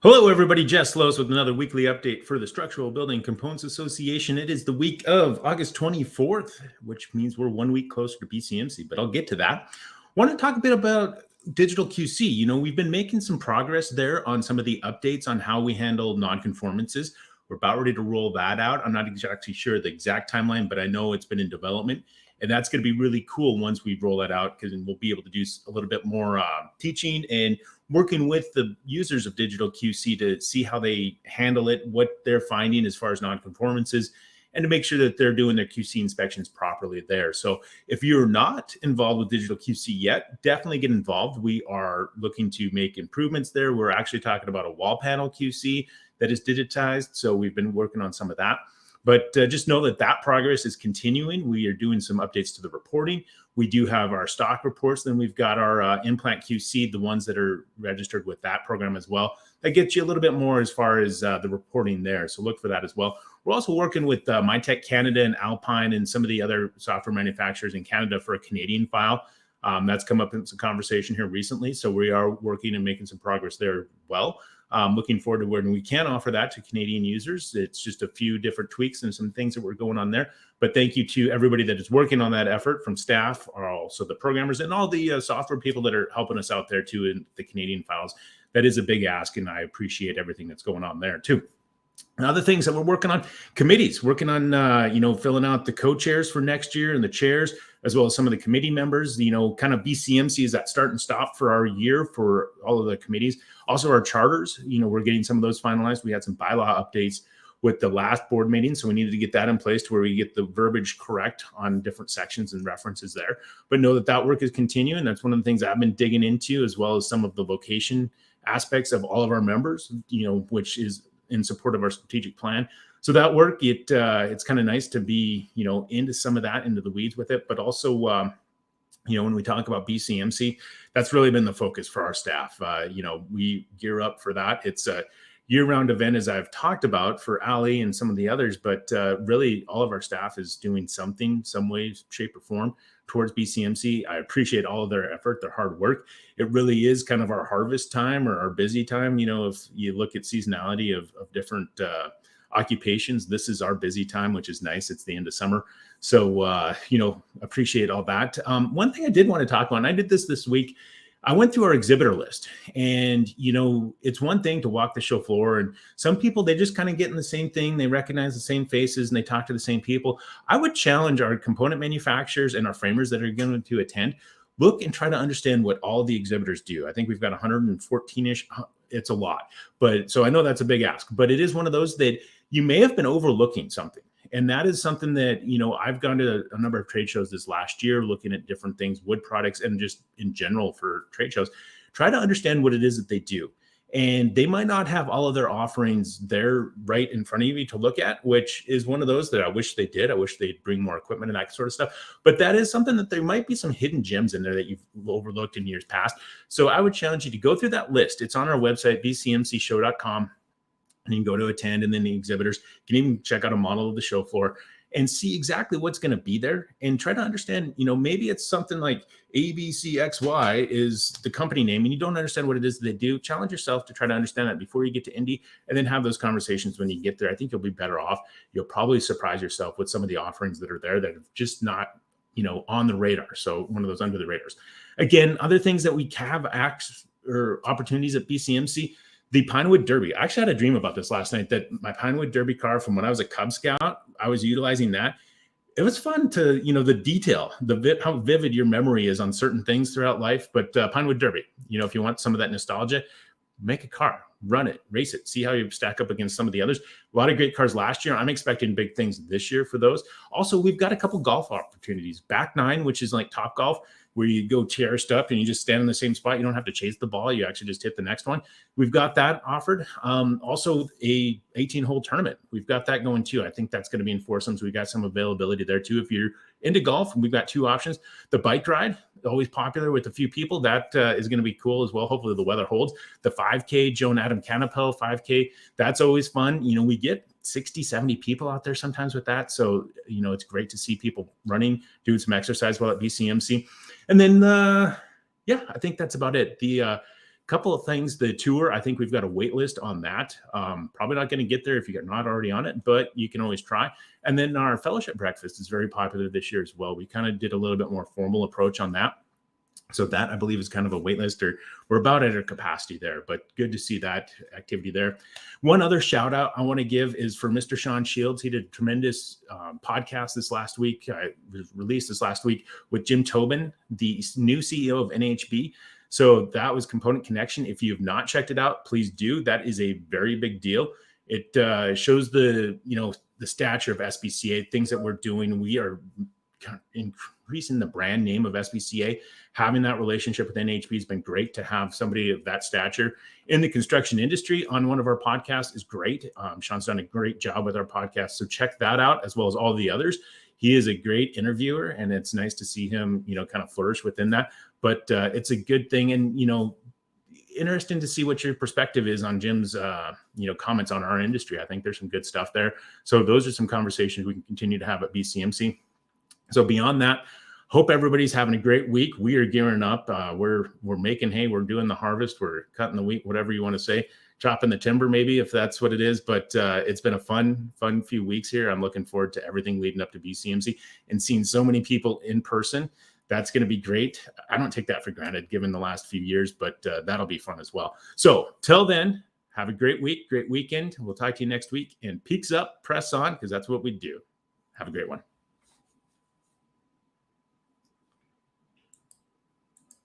Hello, everybody. Jess Lowe's with another weekly update for the Structural Building Components Association. It is the week of August 24th, which means we're 1 week closer to BCMC, but I'll get to that. I want to talk a bit about digital QC. We've been making some progress there on some of the updates on how we handle nonconformances. We're about ready to roll that out. I'm not exactly sure the exact timeline, but I know it's been in development. And that's going to be really cool once we roll that out, because we'll be able to do a little bit more teaching and working with the users of digital QC to see how they handle it, what they're finding as far as nonconformances, and to make sure that they're doing their QC inspections properly there. So if you're not involved with digital QC yet, definitely get involved. We are looking to make improvements there. We're actually talking about a wall panel QC that is digitized. So we've been working on some of that. But just know that progress is continuing. We are doing some updates to the reporting. We do have our stock reports. Then we've got our implant QC, the ones that are registered with that program as well. That gets you a little bit more as far as the reporting there. So look for that as well. We're also working with MyTech Canada and Alpine and some of the other software manufacturers in Canada for a Canadian file. That's come up in some conversation here recently. So we are working and making some progress there as well. Looking forward to when we can offer that to Canadian users. It's just a few different tweaks and some things that we're going on there. But thank you to everybody that is working on that effort, from staff, or also the programmers and all the software people that are helping us out there too in the Canadian files. That is a big ask, and I appreciate everything that's going on there too. And other things that we're working on, committees, working on, filling out the co-chairs for next year and the chairs, as well as some of the committee members. Kind of BCMC is that start and stop for our year for all of the committees. Also our charters, we're getting some of those finalized. We had some bylaw updates with the last board meeting, so we needed to get that in place to where we get the verbiage correct on different sections and references there. But know that work is continuing. That's one of the things I've been digging into, as well as some of the location aspects of all of our members, which is in support of our strategic plan. So that work, it's kind of nice to be, into some of that, into the weeds with it. But also, when we talk about BCMC, that's really been the focus for our staff. We gear up for that. It's a year-round event, as I've talked about, for Ali and some of the others. But really, all of our staff is doing something, some way, shape, or form towards BCMC. I appreciate all of their effort, their hard work. It really is kind of our harvest time or our busy time. If you look at seasonality of different occupations, this is our busy time, which is nice. It's the end of summer. So, appreciate all that. One thing I did want to talk about, and I did this week, I went through our exhibitor list, and, it's one thing to walk the show floor, and some people, they just kind of get in the same thing. They recognize the same faces and they talk to the same people. I would challenge our component manufacturers and our framers that are going to attend, look and try to understand what all the exhibitors do. I think we've got 114-ish. It's a lot, but so I know that's a big ask, but it is one of those that you may have been overlooking something. And that is something that, I've gone to a number of trade shows this last year, looking at different things, wood products, and just in general for trade shows, try to understand what it is that they do. And they might not have all of their offerings there right in front of you to look at, which is one of those that I wish they did. I wish they'd bring more equipment and that sort of stuff. But that is something that there might be some hidden gems in there that you've overlooked in years past. So I would challenge you to go through that list. It's on our website, bcmcshow.com. And you can go to attend, and then the exhibitors can even check out a model of the show floor and see exactly what's going to be there, and try to understand, maybe it's something like ABCXY is the company name and you don't understand what it is that they do. Challenge yourself to try to understand that before you get to Indy, and then have those conversations when you get there. I think you'll be better off. You'll probably surprise yourself with some of the offerings that are there that have just not, on the radar. So one of those under the radars. Again, other things that we have acts or opportunities at BCMC, the Pinewood Derby. I actually had a dream about this last night, that my Pinewood Derby car from when I was a Cub Scout, I was utilizing that. It was fun to, the detail, how vivid your memory is on certain things throughout life. But Pinewood Derby, if you want some of that nostalgia, make a car, run it, race it, see how you stack up against some of the others. A lot of great cars last year. I'm expecting big things this year for those. Also, we've got a couple golf opportunities. Back Nine, which is like Top Golf, where you go terraced up and you just stand in the same spot. You don't have to chase the ball. You actually just hit the next one. We've got that offered. Also a 18-hole tournament. We've got that going too. I think that's going to be in foursomes. We've got some availability there too. If you're into golf, we've got two options. The bike ride, always popular with a few people. That is going to be cool as well. Hopefully the weather holds. The 5K, Joe and Adam Canapel 5K, that's always fun. We get 60, 70 people out there sometimes with that. So, it's great to see people running, doing some exercise while at BCMC. And then, I think that's about it. The couple of things. The tour, I think we've got a wait list on that. Probably not going to get there if you're not already on it, but you can always try. And then our fellowship breakfast is very popular this year as well. We kind of did a little bit more formal approach on that. So that, I believe, is kind of a wait list, or we're about at our capacity there, but good to see that activity there. One other shout out I want to give is for Mr. Sean Shields. He did a tremendous podcast this last week. It was released this last week with Jim Tobin, the new CEO of NHB. So that was Component Connection. If you have not checked it out, please do. That is a very big deal. It shows the stature of SBCA, things that we're doing. We are kind of increasing the brand name of SBCA. Having that relationship with NHB has been great. To have somebody of that stature in the construction industry on one of our podcasts is great. Sean's done a great job with our podcast, so check that out as well as all the others. He is a great interviewer, and it's nice to see him, kind of flourish within that. But it's a good thing, and interesting to see what your perspective is on Jim's comments on our industry. I think there's some good stuff there. So those are some conversations we can continue to have at BCMC. So beyond that, hope everybody's having a great week. We are gearing up. We're making hay. We're doing the harvest. We're cutting the wheat, whatever you want to say, chopping the timber, maybe, if that's what it is. But it's been a fun few weeks here. I'm looking forward to everything leading up to BCMC and seeing so many people in person. That's going to be great. I don't take that for granted given the last few years, but that'll be fun as well. So till then, have a great week, great weekend. We'll talk to you next week, and peaks up, press on, because that's what we do. Have a great one.